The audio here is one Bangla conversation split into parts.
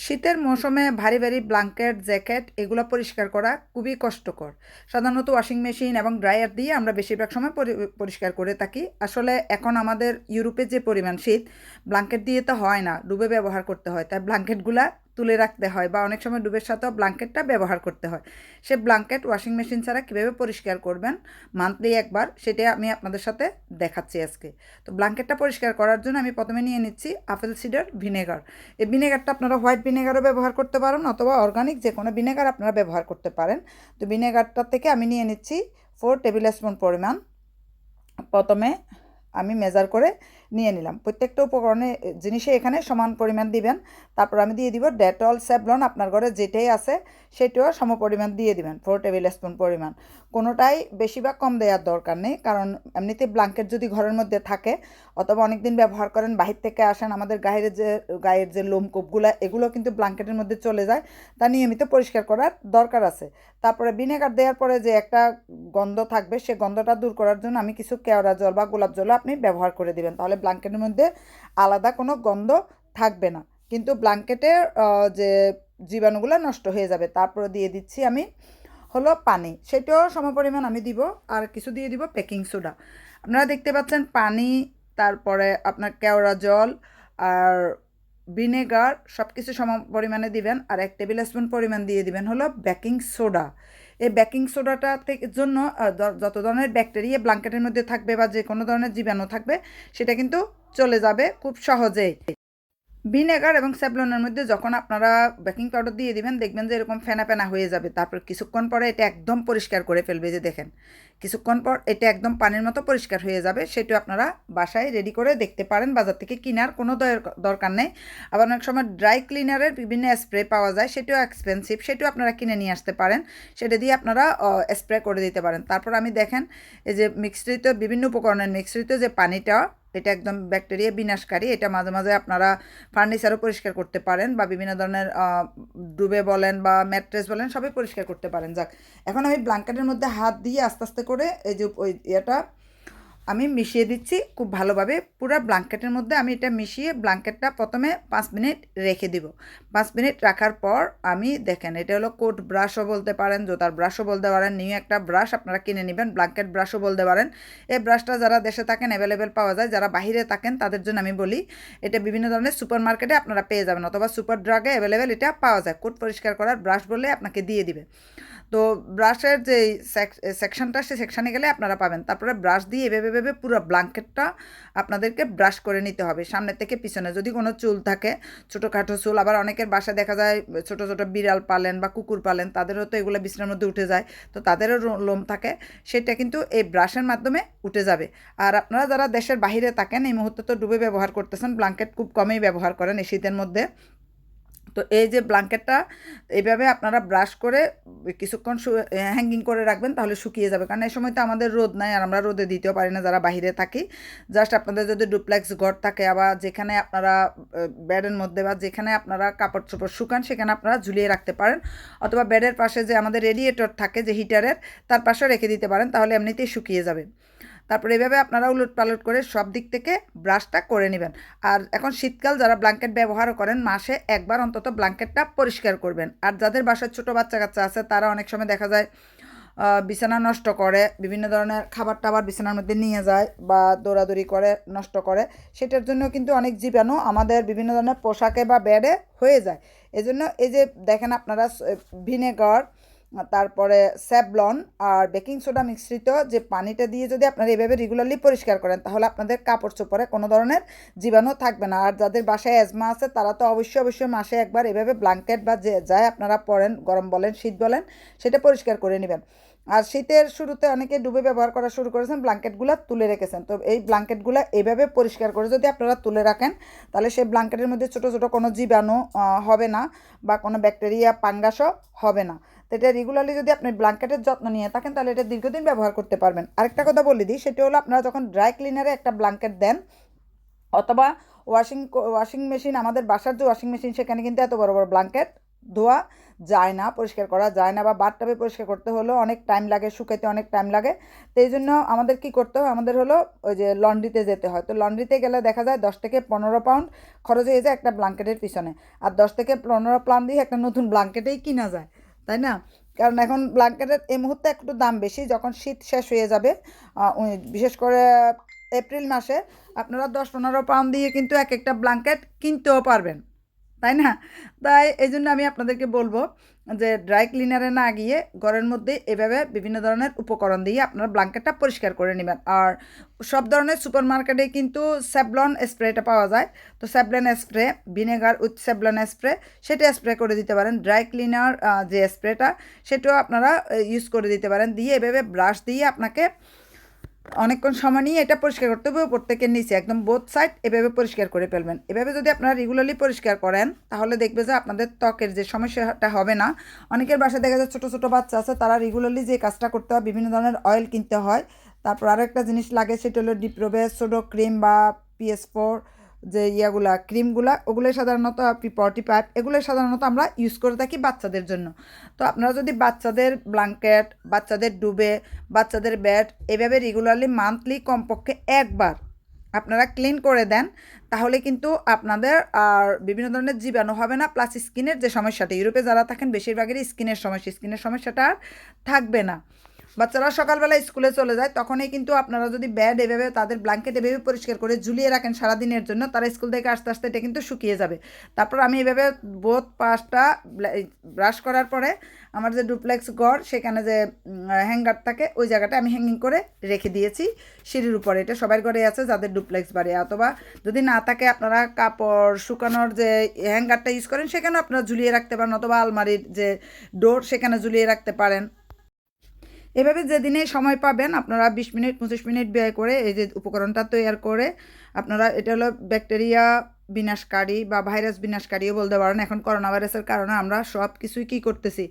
শীতের মৌসুমে ভারী ভারী ব্ল্যাঙ্কেট জ্যাকেট এগুলো পরিষ্কার করা খুবই কষ্টকর। সাধারণত ওয়াশিং মেশিন এবং ড্রায়ার দিয়ে আমরা বেশিরভাগ সময় পরিষ্কার করে থাকি। আসলে এখন আমাদের ইউরোপে যে পরিমাণ শীত, ব্ল্যাঙ্কেট দিয়ে তো হয় না, ডুবে ব্যবহার করতে হয়। তাই ব্ল্যাঙ্কেটগুলা তুলে রাখতে হয় বা অনেক সময় ডুবের সাথেও ব্ল্যাঙ্কেটটা ব্যবহার করতে হয়। সে ব্ল্যাঙ্কেট ওয়াশিং মেশিন ছাড়া কীভাবে পরিষ্কার করবেন মান্থলি একবার, সেটা আমি আপনাদের সাথে দেখাচ্ছি আজকে। তো ব্ল্যাঙ্কেটটা পরিষ্কার করার জন্য আমি প্রথমে নিয়ে নিচ্ছি আপেল সিডার ভিনেগার। এই ভিনেগারটা আপনারা হোয়াইট ভিনেগারও ব্যবহার করতে পারেন অথবা অর্গানিক যে কোনো ভিনেগার আপনারা ব্যবহার করতে পারেন। তো ভিনেগারটা থেকে আমি নিয়ে নিচ্ছি 4 টেবিল স্পুন পরিমাণ। প্রথমে আমি মেজার করে নিয়ে নিলাম। প্রত্যেকটা উপকরণে জিনিসে এখানে সমান পরিমাণ দিবেন। তারপর আমি দিয়ে দিব ডেটল, স্যাভলন আপনার ঘরে যেটাই আছে সেটাও সম পরিমাণ দিয়ে দিবেন, 4 টেবিল স্পুন পরিমাণ। কোনোটাই বেশি বা কম দেওয়ার দরকার নেই, কারণ এমনিতে ব্ল্যাঙ্কেট যদি ঘরের মধ্যে থাকে অথবা অনেক দিন ব্যবহার করেন, বাহির থেকে আসেন, আমাদের গায়ের যে লোমকূপগুলো এগুলো কিন্তু ব্ল্যাঙ্কেটের মধ্যে চলে যায়। তা নিয়মিত পরিষ্কার করার দরকার আছে। তারপরে ভিনেগার দেওয়ার পরে যে একটা গন্ধ থাকবে, সে গন্ধটা দূর করার জন্য আমি কিছু কেওড়া জল বা গোলাপ জলও আপনি ব্যবহার করে দিবেন, তাহলে ব্ল্যাঙ্কেটের মধ্যে আলাদা কোনো গন্ধ থাকবে না, কিন্তু ব্ল্যাঙ্কেটের যে জীবাণুগুলো নষ্ট হয়ে যাবে। তারপরে দিয়ে দিচ্ছি আমি হলো পানি, সেটাও সমপরিমাণ আমি দিব। আর কিছু দিয়ে দিব বেকিং সোডা। আপনারা দেখতে পাচ্ছেন পানি, তারপরে আপনার কেওড়া জল আর ভিনেগার সব কিছু সম পরিমাণে দিবেন। আর 1 টেবিল স্পুন পরিমাণ দিয়ে দিবেন হলো বেকিং সোডা। এই বেকিং সোডাটা থেকে জন্য যত ধরনের ব্যাকটেরিয়া ব্ল্যাঙ্কেটের মধ্যে থাকবে বা যে কোনো ধরনের জীবাণু থাকবে সেটা কিন্তু চলে যাবে খুব সহজেই। ভিনেগার এবং স্যাভলনের মধ্যে যখন আপনারা বেকিং পাউডার দিয়ে দিবেন, দেখবেন যে এরকম ফেনা ফেনা হয়ে যাবে। তারপর কিছুক্ষণ পরে এটা একদম পরিষ্কার করে ফেলবে, যে দেখেন কিছুক্ষণ পর এটা একদম পানির মতো পরিষ্কার হয়ে যাবে। সেটা আপনারা বাসায় রেডি করে দেখতে পারেন, বাজার থেকে কেনার কোনো দরকার নেই। আবার অনেক সময় ড্রাই ক্লিনারের বিভিন্ন স্প্রে পাওয়া যায়, সেটাও এক্সপেন্সিভ, সেটাও আপনারা কিনে নিয়ে আসতে পারেন, সেটা দিয়ে আপনারা স্প্রে করে দিতে পারেন। তারপর আমি দেখেন এই যে মিক্সড বিভিন্ন উপকরণের মিক্সড যে পানিটা, এটা একদম ব্যাকটেরিয়া বিনাশকারী। এটা মাঝে মাঝে আপনারা ফার্নিচারও পরিষ্কার করতে পারেন বা বিভিন্ন ধরনের ডুবে বলেন বা ম্যাট্রেস বলেন সবই পরিষ্কার করতে পারেন। যাক, এখন আমি ব্ল্যাঙ্কেটের মধ্যে হাত দিয়ে আস্তে আস্তে করে এই যে ওই এটা আমি মিশিয়ে দিচ্ছি খুব ভালোভাবে। পুরো ব্ল্যাঙ্কেটের মধ্যে আমি এটা মিশিয়ে ব্ল্যাঙ্কেটটা প্রথমে 5 মিনিট রেখে দিব। 5 মিনিট রাখার পর আমি দেখেন, এটা হলো কোট ব্রাশও বলতে পারেন, জোতার ব্রাশও বলতে পারেন, নিউ একটা ব্রাশ আপনারা কিনে নেবেন, ব্ল্যাঙ্কেট ব্রাশও বলতে পারেন। এই ব্রাশটা যারা দেশে থাকেন অ্যাভেলেবেল পাওয়া যায়, যারা বাহিরে থাকেন তাদের জন্য আমি বলি এটা বিভিন্ন ধরনের সুপার মার্কেটে আপনারা পেয়ে যাবেন অথবা সুপার ড্রাগে অ্যাভেলেবেল এটা পাওয়া যায়। কোট পরিষ্কার করার ব্রাশ বলে আপনাকে দিয়ে দিবে। তো ব্রাশের যে সেকশনটা, সে সেকশানে গেলে আপনারা পাবেন। তারপরে ব্রাশ দিয়ে এভাবে এভাবে পুরো ব্ল্যাঙ্কেটটা আপনাদেরকে ব্রাশ করে নিতে হবে সামনের থেকে পিছনে। যদি কোনো চুল থাকে, ছোটোখাটো চুল, আবার অনেকের বাসায় দেখা যায় ছোটো ছোটো বিড়াল পালেন বা কুকুর পালেন, তাদেরও তো এগুলো বিছানার মধ্যে উঠে যায়, তো তাদেরও লোম থাকে, সেটা কিন্তু এই ব্রাশের মাধ্যমে উঠে যাবে। আর আপনারা যারা দেশের বাহিরে থাকেন, এই মুহূর্তে তো ডুবে ব্যবহার করতেছেন, ব্ল্যাঙ্কেট খুব কমই ব্যবহার করেন এই শীতের মধ্যে। তো এই যে ব্ল্যাঙ্কেটটা এইভাবে আপনারা ব্রাশ করে কিছুক্ষণ হ্যাঙ্গিং করে রাখবেন, তাহলে শুকিয়ে যাবে। কারণ এই সময় তো আমাদের রোদ নাই, আর আমরা রোদে দিতেও পারি না যারা বাইরে থাকি। জাস্ট আপনাদের যদি ডুপ্লেক্স ঘর থাকে, আবার যেখানে আপনারা বেডের মধ্যে বা যেখানে আপনারা কাপড় চোপড় শুকান সেখানে আপনারা ঝুলিয়ে রাখতে পারেন, অথবা বেডের পাশে যে আমাদের রেডিয়েটর থাকে যে হিটারের, তার পাশে রেখে দিতে পারেন, তাহলে এমনিতেই শুকিয়ে যাবে। তারপরে এভাবে আপনারা উলট পালট করে সব দিক থেকে ব্রাশটা করে নেবেন। আর এখন শীতকাল, যারা ব্ল্যাঙ্কেট ব্যবহার করেন মাসে একবার অন্তত ব্ল্যাঙ্কেটটা পরিষ্কার করবেন। আর যাদের বাসায় ছোটো বাচ্চা কাচ্চা আছে, তারা অনেক সময় দেখা যায় বিছানা নষ্ট করে, বিভিন্ন ধরনের খাবার টাবার বিছানার মধ্যে নিয়ে যায় বা দৌড়াদৌড়ি করে নষ্ট করে, সেটার জন্য কিন্তু অনেক জীবাণু আমাদের বিভিন্ন ধরনের পোশাকে বা বেডে হয়ে যায়। এজন্য এই যে দেখেন আপনারা ভিনেগার, তারপরে স্যাভলন আর বেকিং সোডা মিশ্রিত যে পানিটা দিয়ে যদি আপনারা এভাবে রেগুলারলি পরিষ্কার করেন, তাহলে আপনাদের কাপড় চোপড়ে কোনো ধরনের জীবাণু থাকবে না। আর যাদের বাসায় অ্যাজমা আছে, তারা তো অবশ্যই অবশ্যই মাসে একবার এভাবে ব্ল্যাঙ্কেট বা যে যায় আপনারা পরেন, গরম বলেন শীত বলেন, সেটা পরিষ্কার করে নেবেন। আর শীতের শুরুতে অনেকে ডুবে ব্যবহার করা শুরু করেছেন, ব্ল্যাঙ্কেটগুলো তুলে রেখেছেন। তো এই ব্ল্যাঙ্কেটগুলো এইভাবে পরিষ্কার করে যদি আপনারা তুলে রাখেন, তাহলে সেই ব্ল্যাঙ্কেটের মধ্যে ছোটো ছোটো কোনো জীবাণু হবে না বা কোনো ব্যাকটেরিয়া পাঙ্গাসও হবে না। তো এটা রেগুলারলি যদি আপনি ব্ল্যাঙ্কেটের যত্ন নিয়ে থাকেন, তাহলে এটা দীর্ঘদিন ব্যবহার করতে পারবেন। আরেকটা কথা বলে দিই, সেটা হলো আপনারা যখন ড্রাই ক্লিনারে একটা ব্ল্যাঙ্কেট দেন অথবা ওয়াশিং মেশিন, আমাদের বাসার যে ওয়াশিং মেশিন সেখানে কিন্তু এত বড় বড় ব্ল্যাঙ্কেট ধোয়া যায় না, পরিষ্কার করা যায় না, বা বাথটাবে পরিষ্কার করতে হলেও অনেক টাইম লাগে, শুকাইতে অনেক টাইম লাগে। তো এই জন্য আমাদের কী করতে হয়, আমাদের হলো ওই যে লন্ড্রিতে যেতে হয়। তো লন্ড্রিতে গেলে দেখা যায় 10 থেকে 15 পাউন্ড খরচ হয়ে যায় একটা ব্ল্যাঙ্কেটের পিছনে। আর 10 থেকে 15 পাউন্ড দিয়ে একটা নতুন ব্ল্যাঙ্কেটেই কিনা যায়, তাই না? কারণ এখন ব্ল্যাঙ্কেটের এই মুহূর্তে একটু দাম বেশি, যখন শীত শেষ হয়ে যাবে বিশেষ করে এপ্রিল মাসে আপনারা 10-15 পাউন্ড দিয়ে কিন্তু এক একটা ব্ল্যাঙ্কেট কিনতেও পারবেন, তাই না? তাই এই জন্য আমি আপনাদেরকে বলবো যে ড্রাই ক্লিনারে না গিয়ে ঘরের মধ্যে এভাবে বিভিন্ন ধরনের উপকরণ দিয়ে আপনার ব্ল্যাঙ্কেটটা পরিষ্কার করে নেবেন। আর সব ধরনের সুপার মার্কেটে কিন্তু স্যাভলন স্প্রেটা পাওয়া যায়। তো Savlon spray, vinegar with Savlon spray, সেটা স্প্রে করে দিতে পারেন। ড্রাই ক্লিনার যে স্প্রেটা, সেটাও আপনারা ইউজ করে দিতে পারেন। দিয়ে এভাবে ব্রাশ দিয়ে আপনাকে অনেকক্ষণ সময় নিয়ে এটা পরিষ্কার করতে হবে, উপর থেকে নিচে একদম বোথ সাইড এভাবে পরিষ্কার করে ফেলবেন। এভাবে যদি আপনারা রেগুলারলি পরিষ্কার করেন তাহলে দেখবে যে আপনাদের ত্বকের যে সমস্যাটা হবে না। অনেকের বাসায় দেখা যায় ছোটো ছোটো বাচ্চা আছে, তারা রেগুলারলি যে কাজটা করতে হয়, বিভিন্ন ধরনের অয়েল কিনতে হয়। তারপর আরও একটা জিনিস লাগে, সেটা হলো ডিপ্রোবেস সোডো ক্রিম বা PS4 যে ইয়াগুলা ক্রিমগুলা, ওগুলো সাধারণত P45, এগুলো সাধারণত আমরা ইউজ করে থাকি বাচ্চাদের জন্য। তো আপনারা যদি বাচ্চাদের ব্ল্যাঙ্কেট, বাচ্চাদের ডুবে, বাচ্চাদের বেড এভাবে রেগুলারলি মান্থলি কমপক্ষে একবার আপনারা ক্লিন করে দেন, তাহলে কিন্তু আপনাদের আর বিভিন্ন ধরনের জীবাণু হবে না, প্লাস স্কিনের যে সমস্যাটা, ইউরোপে যারা থাকেন বেশিরভাগেরই স্কিনের সমস্যাটা আর থাকবে না। বাচ্চারা সকালবেলা স্কুলে চলে যায়, তখনই কিন্তু আপনারা যদি বেড এভাবে তাদের ব্ল্যাঙ্কেট এভাবে পরিষ্কার করে ঝুলিয়ে রাখেন সারাদিনের জন্য, তারা স্কুল থেকে আস্তে আস্তে এটা কিন্তু শুকিয়ে যাবে। তারপর আমি এভাবে বোথ পাশটা ব্রাশ করার পরে আমার যে ডুপ্লেক্স ঘর, সেখানে যে হ্যাঙ্গার থাকে, ওই জায়গাটা আমি হ্যাঙ্গিং করে রেখে দিয়েছি সিঁড়ির উপরে। এটা সবার ঘরে আছে যাদের ডুপ্লেক্স বাড়ি, অথবা যদি না থাকে আপনারা কাপড় শুকানোর যে হ্যাঙ্গারটা ইউজ করেন সেখানেও আপনারা ঝুলিয়ে রাখতে পারেন, অথবা আলমারির যে ডোর সেখানে ঝুলিয়ে রাখতে পারেন। এভাবে যেদিনে সময় পাবেন আপনারা 20 মিনিট 25 মিনিট ব্যয় করে এই যে উপকরণটা তৈরি করে আপনারা, এটা হলো ব্যাকটেরিয়া বিনাশকারী বা ভাইরাস বিনাশকারীও বলতে পারেন। এখন করোনা ভাইরাসের কারণে আমরা সব কিছুই কী করতেছি,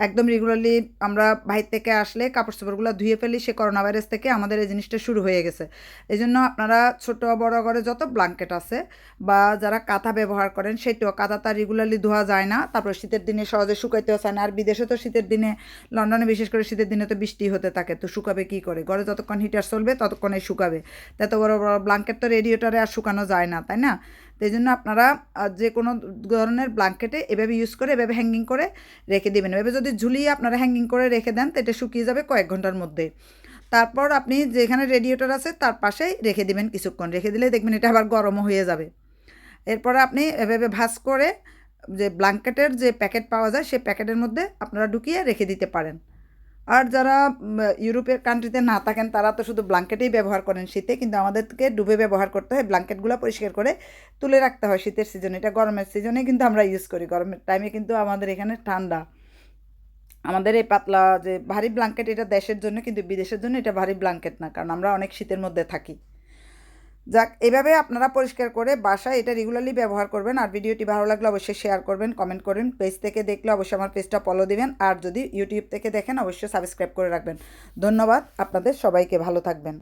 একদম রেগুলারলি আমরা বাইরে থেকে আসলে কাপড় চোপড়গুলো ধুয়ে ফেলি, সে করোনা ভাইরাস থেকে আমাদের এই জিনিসটা শুরু হয়ে গেছে। এই জন্য আপনারা ছোটো বড় করে যত ব্ল্যাঙ্কেট আছে বা যারা কাঁথা ব্যবহার করেন, সেটাও কাঁথাটা রেগুলারলি ধোয়া যায় না, তারপর শীতের দিনে সহজে শুকাইতেও চায় না। আর বিদেশে তো শীতের দিনে, লন্ডনে বিশেষ করে শীতের দিনে তো বৃষ্টি হতে থাকে, তো শুকাবে কী করে? ঘরে যতক্ষণ হিটার চলবে ততক্ষণে শুকাবে। তত বড় বড় ব্ল্যাঙ্কেট তো রেডিয়েটরে আর শুকানো যায় না, তাই না? তো এই জন্য আপনারা যে কোনো ধরনের ব্ল্যাঙ্কেটে এভাবে ইউজ করে এভাবে হ্যাঙ্গিং করে রেখে দেবেন। এভাবে যদি ঝুলিয়ে আপনারা হ্যাঙ্গিং করে রেখে দেন, তো এটা শুকিয়ে যাবে কয়েক ঘন্টার মধ্যে। তারপর আপনি যেখানে রেডিয়েটর আছে তার পাশেই রেখে দিবেন, কিছুক্ষণ রেখে দিলে দেখবেন এটা আবার গরমও হয়ে যাবে। এরপরে আপনি এভাবে ভাঁজ করে যে ব্ল্যাঙ্কেটের যে প্যাকেট পাওয়া যায়, সেই প্যাকেটের মধ্যে আপনারা ঢুকিয়ে রেখে দিতে পারেন। আর যারা ইউরোপের কান্ট্রিতে না থাকেন, তারা তো শুধু ব্ল্যাঙ্কেটেই ব্যবহার করেন শীতে, কিন্তু আমাদেরকে ডুবে ব্যবহার করতে হয়, ব্ল্যাঙ্কেটগুলো পরিষ্কার করে তুলে রাখতে হয় শীতের সিজনে। এটা গরমের সিজনে কিন্তু আমরা ইউজ করি, গরমের টাইমে কিন্তু আমাদের এখানে ঠান্ডা। আমাদের এই পাতলা যে ভারী ব্ল্যাঙ্কেট, এটা দেশের জন্য, কিন্তু বিদেশের জন্য এটা ভারী ব্ল্যাঙ্কেট না, কারণ আমরা অনেক শীতের মধ্যে থাকি। যাক, এভাবে আপনারা পরিষ্কার করে বাসায় এটা রেগুলারলি ব্যবহার করবেন। আর ভিডিওটি ভালো লাগলে অবশ্যই শেয়ার করবেন, কমেন্ট করবেন। পেজ থেকে দেখলে অবশ্যই আমার পেজটা ফলো দিবেন, আর যদি ইউটিউব থেকে দেখেন অবশ্যই সাবস্ক্রাইব করে রাখবেন। ধন্যবাদ আপনাদের সবাইকে, ভালো থাকবেন।